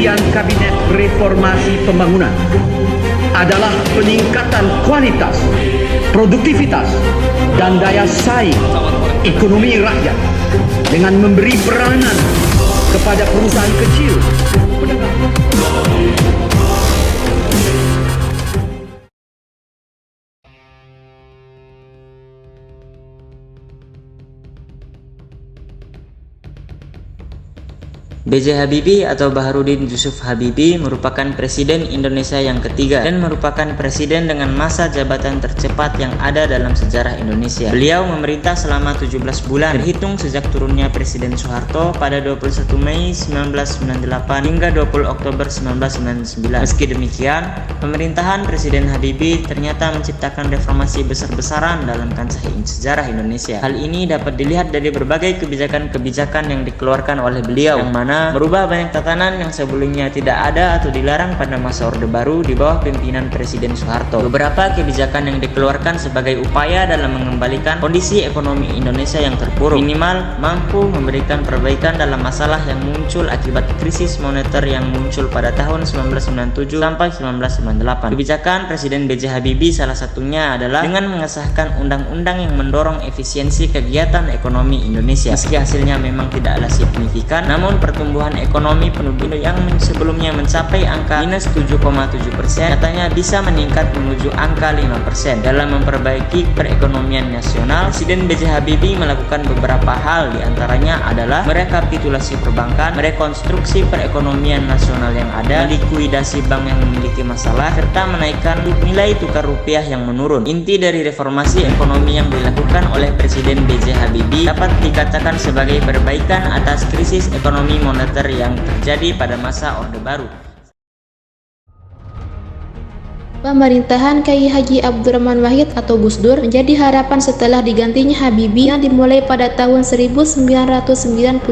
impian Kabinet Reformasi Pembangunan adalah peningkatan kualitas, produktivitas, dan daya saing ekonomi rakyat dengan memberi peranan kepada perusahaan kecil, B.J. Habibie atau Baharudin Yusuf Habibie merupakan Presiden Indonesia yang ketiga dan merupakan presiden dengan masa jabatan tercepat yang ada dalam sejarah Indonesia. Beliau memerintah selama 17 bulan, terhitung sejak turunnya Presiden Soeharto pada 21 Mei 1998 hingga 20 Oktober 1999. Meski demikian, pemerintahan Presiden Habibie ternyata menciptakan reformasi besar-besaran dalam kancah sejarah Indonesia. Hal ini dapat dilihat dari berbagai kebijakan-kebijakan yang dikeluarkan oleh beliau, yang mana merubah banyak tatanan yang sebelumnya tidak ada atau dilarang pada masa Orde Baru di bawah pimpinan Presiden Soeharto. Beberapa kebijakan yang dikeluarkan sebagai upaya dalam mengembalikan kondisi ekonomi Indonesia yang terpuruk, minimal mampu memberikan perbaikan dalam masalah yang muncul akibat krisis moneter yang muncul pada tahun 1997 sampai 1998. Kebijakan Presiden B.J. Habibie salah satunya adalah dengan mengesahkan undang-undang yang mendorong efisiensi kegiatan ekonomi Indonesia. Meski hasilnya memang tidaklah signifikan, namun pertumbuhan ekonomi penduduk yang sebelumnya mencapai angka minus 7,7%, katanya bisa meningkat menuju angka 5%. Dalam memperbaiki perekonomian nasional, Presiden B.J. Habibie melakukan beberapa hal, diantaranya adalah merekapitulasi perbankan, merekonstruksi perekonomian nasional yang ada, melikuidasi bank yang memiliki masalah, serta menaikkan nilai tukar rupiah yang menurun. Inti dari reformasi ekonomi yang dilakukan oleh Presiden B.J. Habibie dapat dikatakan sebagai perbaikan atas krisis ekonomi moneter yang terjadi pada masa Orde Baru. Pemerintahan Kyai Haji Abdurrahman Wahid atau Gus Dur menjadi harapan setelah digantinya Habibie yang dimulai pada tahun 1999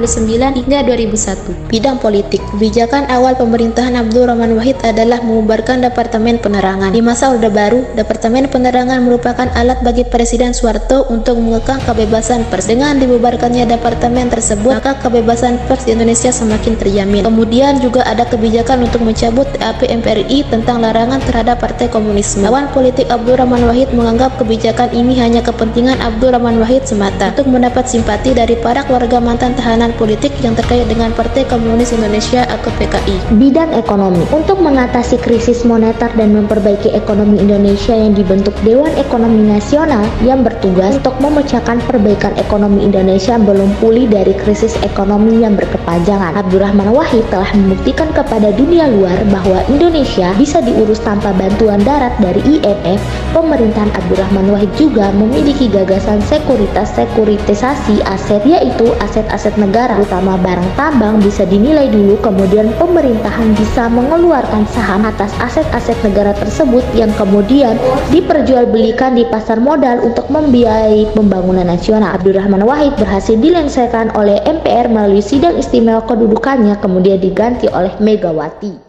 hingga 2001. Bidang politik, kebijakan awal pemerintahan Abdurrahman Wahid adalah mengubarkan Departemen Penerangan. Di masa Orde Baru, Departemen Penerangan merupakan alat bagi Presiden Soeharto untuk mengekang kebebasan pers. Dengan dibubarkannya departemen tersebut, maka kebebasan pers di Indonesia semakin terjamin. Kemudian juga ada kebijakan untuk mencabut TAP MPRI tentang larangan terhadap Partai Komunisme. Lawan politik Abdurrahman Wahid menganggap kebijakan ini hanya kepentingan Abdurrahman Wahid semata untuk mendapat simpati dari para keluarga mantan tahanan politik yang terkait dengan Partai Komunis Indonesia atau PKI. Bidang ekonomi, untuk mengatasi krisis moneter dan memperbaiki ekonomi Indonesia yang dibentuk Dewan Ekonomi Nasional yang bertugas untuk memecahkan perbaikan ekonomi Indonesia belum pulih dari krisis ekonomi yang berkepanjangan. Abdurrahman Wahid telah membuktikan kepada dunia luar bahwa Indonesia bisa diurus tanpa bantuan darat dari IMF. Pemerintahan Abdurrahman Wahid juga memiliki gagasan sekuritisasi aset, yaitu aset-aset negara, terutama barang tambang bisa dinilai dulu, kemudian pemerintahan bisa mengeluarkan saham atas aset-aset negara tersebut yang kemudian diperjualbelikan di pasar modal untuk membiayai pembangunan nasional. Abdurrahman Wahid berhasil dilengsarkan oleh MPR melalui sidang istimewa kedudukannya, kemudian diganti oleh Megawati.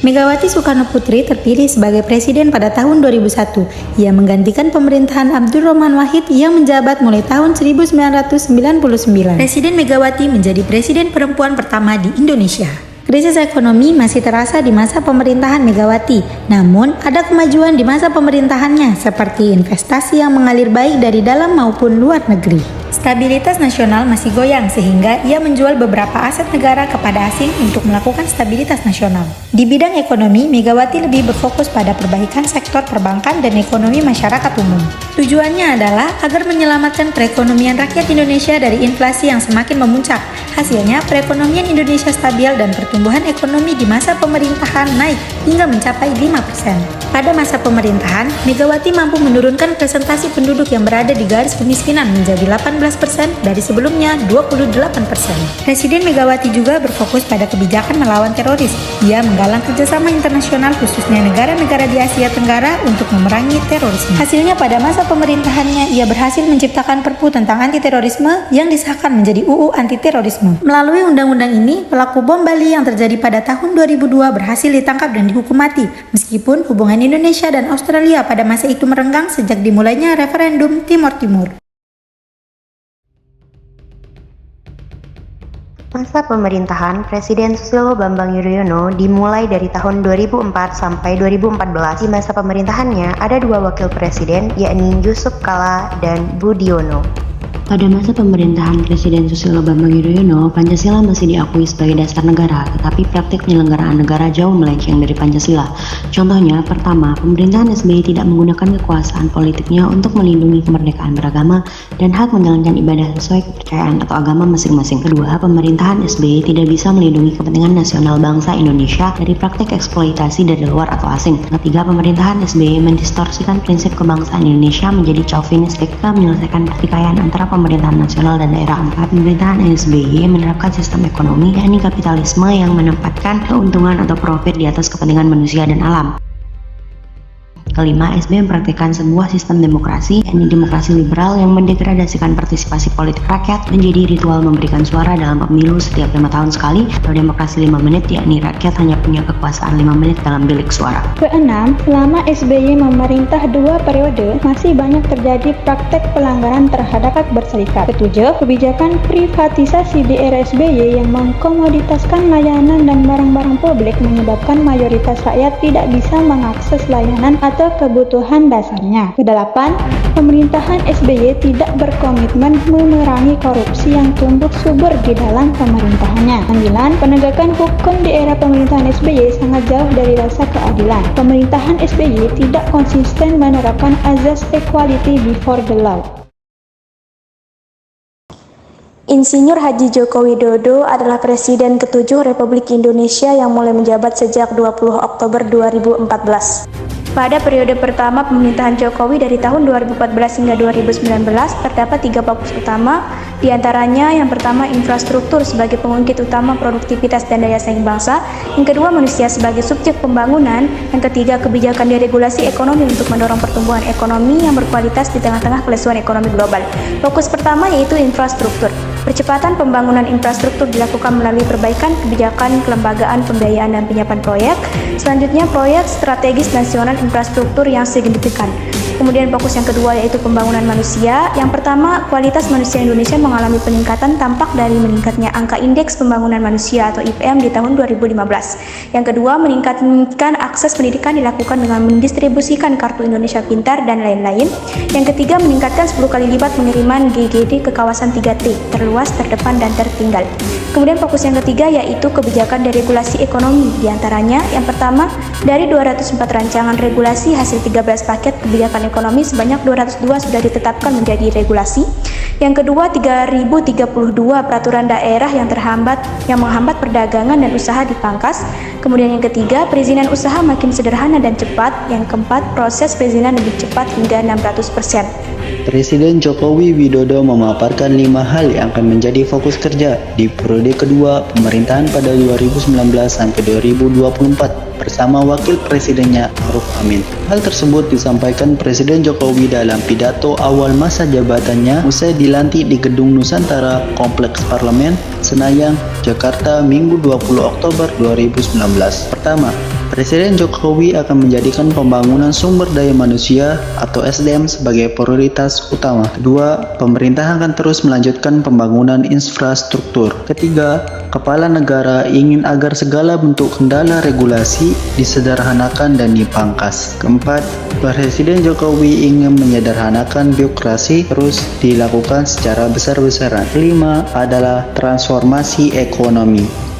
Megawati Soekarno Putri terpilih sebagai presiden pada tahun 2001. Ia menggantikan pemerintahan Abdurrahman Wahid yang menjabat mulai tahun 1999. Presiden Megawati menjadi presiden perempuan pertama di Indonesia. Krisis ekonomi masih terasa di masa pemerintahan Megawati, namun ada kemajuan di masa pemerintahannya seperti investasi yang mengalir baik dari dalam maupun luar negeri. Stabilitas nasional masih goyang sehingga ia menjual beberapa aset negara kepada asing untuk melakukan stabilitas nasional. Di bidang ekonomi, Megawati lebih berfokus pada perbaikan sektor perbankan dan ekonomi masyarakat umum. Tujuannya adalah agar menyelamatkan perekonomian rakyat Indonesia dari inflasi yang semakin memuncak. Hasilnya, perekonomian Indonesia stabil dan pertumbuhan ekonomi di masa pemerintahan naik hingga mencapai 5%. Pada masa pemerintahan, Megawati mampu menurunkan presentasi penduduk yang berada di garis kemiskinan menjadi 18% dari sebelumnya 28%. Presiden Megawati juga berfokus pada kebijakan melawan teroris. Ia menggalang kerjasama internasional khususnya negara-negara di Asia Tenggara untuk memerangi terorisme. Hasilnya pada masa pemerintahannya, ia berhasil menciptakan Perpu tentang anti-terorisme yang disahkan menjadi UU anti-terorisme. Melalui undang-undang ini, pelaku bom Bali yang terjadi pada tahun 2002 berhasil ditangkap dan dihukum mati, meskipun hubungan Indonesia dan Australia pada masa itu merenggang sejak dimulainya referendum Timor Timur. Masa pemerintahan Presiden Susilo Bambang Yudhoyono dimulai dari tahun 2004 sampai 2014. Di masa pemerintahannya ada dua wakil presiden, yakni Yusuf Kala dan Budiono. Pada masa pemerintahan Presiden Susilo Bambang Yudhoyono, Pancasila masih diakui sebagai dasar negara, tetapi praktik penyelenggaraan negara jauh melenceng dari Pancasila. Contohnya, pertama, pemerintahan SBY tidak menggunakan kekuasaan politiknya untuk melindungi kemerdekaan beragama dan hak menjalankan ibadah sesuai kepercayaan atau agama masing-masing. Kedua, pemerintahan SBY tidak bisa melindungi kepentingan nasional bangsa Indonesia dari praktik eksploitasi dari luar atau asing. Ketiga, pemerintahan SBY mendistorsikan prinsip kebangsaan Indonesia menjadi chauvinis ketika menyelesaikan pertikaian antara pemerintahan nasional dan daerah. Empat, pemerintahan SBY menerapkan sistem ekonomi yakni kapitalisme yang menempatkan keuntungan atau profit di atas kepentingan manusia dan alam. Kelima, SBY mempraktikkan sebuah sistem demokrasi, yakni demokrasi liberal yang mendegradasikan partisipasi politik rakyat menjadi ritual memberikan suara dalam pemilu setiap 5 tahun sekali, atau demokrasi 5 menit, yakni rakyat hanya punya kekuasaan 5 menit dalam bilik suara. Keenam, selama SBY memerintah 2 periode, masih banyak terjadi praktek pelanggaran terhadap hak berserikat. Ketujuh, kebijakan privatisasi di era SBY yang mengkomoditaskan layanan dan barang-barang publik menyebabkan mayoritas rakyat tidak bisa mengakses layanan atau kebutuhan dasarnya. Kedelapan, pemerintahan SBY tidak berkomitmen memerangi korupsi yang tumbuh subur di dalam pemerintahannya. 9, penegakan hukum di era pemerintahan SBY sangat jauh dari rasa keadilan. Pemerintahan SBY tidak konsisten menerapkan azas equality before the law. Insinyur Haji Joko Widodo adalah Presiden ke-7 Republik Indonesia yang mulai menjabat sejak 20 Oktober 2014. Pada periode pertama pemerintahan Jokowi dari tahun 2014 hingga 2019 terdapat 3 fokus utama, diantaranya yang pertama infrastruktur sebagai pengungkit utama produktivitas dan daya saing bangsa, yang kedua manusia sebagai subjek pembangunan, yang ketiga kebijakan deregulasi ekonomi untuk mendorong pertumbuhan ekonomi yang berkualitas di tengah-tengah kelesuan ekonomi global. Fokus pertama yaitu infrastruktur. Percepatan pembangunan infrastruktur dilakukan melalui perbaikan kebijakan kelembagaan pembiayaan dan penyiapan proyek. Selanjutnya proyek strategis nasional infrastruktur yang signifikan. Kemudian fokus yang kedua yaitu pembangunan manusia. Yang pertama, kualitas manusia Indonesia mengalami peningkatan tampak dari meningkatnya angka indeks pembangunan manusia atau IPM di tahun 2015. Yang kedua, meningkatkan akses pendidikan dilakukan dengan mendistribusikan kartu Indonesia Pintar dan lain-lain. Yang ketiga, meningkatkan 10 kali lipat pengiriman GGD ke kawasan 3T, terluas, terdepan, dan tertinggal. Kemudian fokus yang ketiga yaitu kebijakan deregulasi ekonomi. Di antaranya, yang pertama, dari 204 rancangan regulasi hasil 13 paket kebijakan ekonomi sebanyak 202 sudah ditetapkan menjadi regulasi. Yang kedua, 3032 peraturan daerah yang menghambat perdagangan dan usaha dipangkas. Kemudian yang ketiga, perizinan usaha makin sederhana dan cepat. Yang keempat, proses perizinan lebih cepat hingga 600%. Presiden Jokowi Widodo memaparkan 5 hal yang akan menjadi fokus kerja di periode kedua pemerintahan pada 2019 sampai 2024 bersama Wakil Presidennya Maruf Amin. Hal tersebut disampaikan Presiden Jokowi dalam pidato awal masa jabatannya usai dilantik di Gedung Nusantara Kompleks Parlemen, Senayan, Jakarta, Minggu 20 Oktober 2019. Pertama, Presiden Jokowi akan menjadikan pembangunan sumber daya manusia atau SDM sebagai prioritas utama. Kedua, pemerintah akan terus melanjutkan pembangunan infrastruktur. Ketiga, Kepala Negara ingin agar segala bentuk kendala regulasi disederhanakan dan dipangkas. Keempat, Presiden Jokowi ingin menyederhanakan birokrasi terus dilakukan secara besar-besaran. Kelima adalah transformasi ekonomi.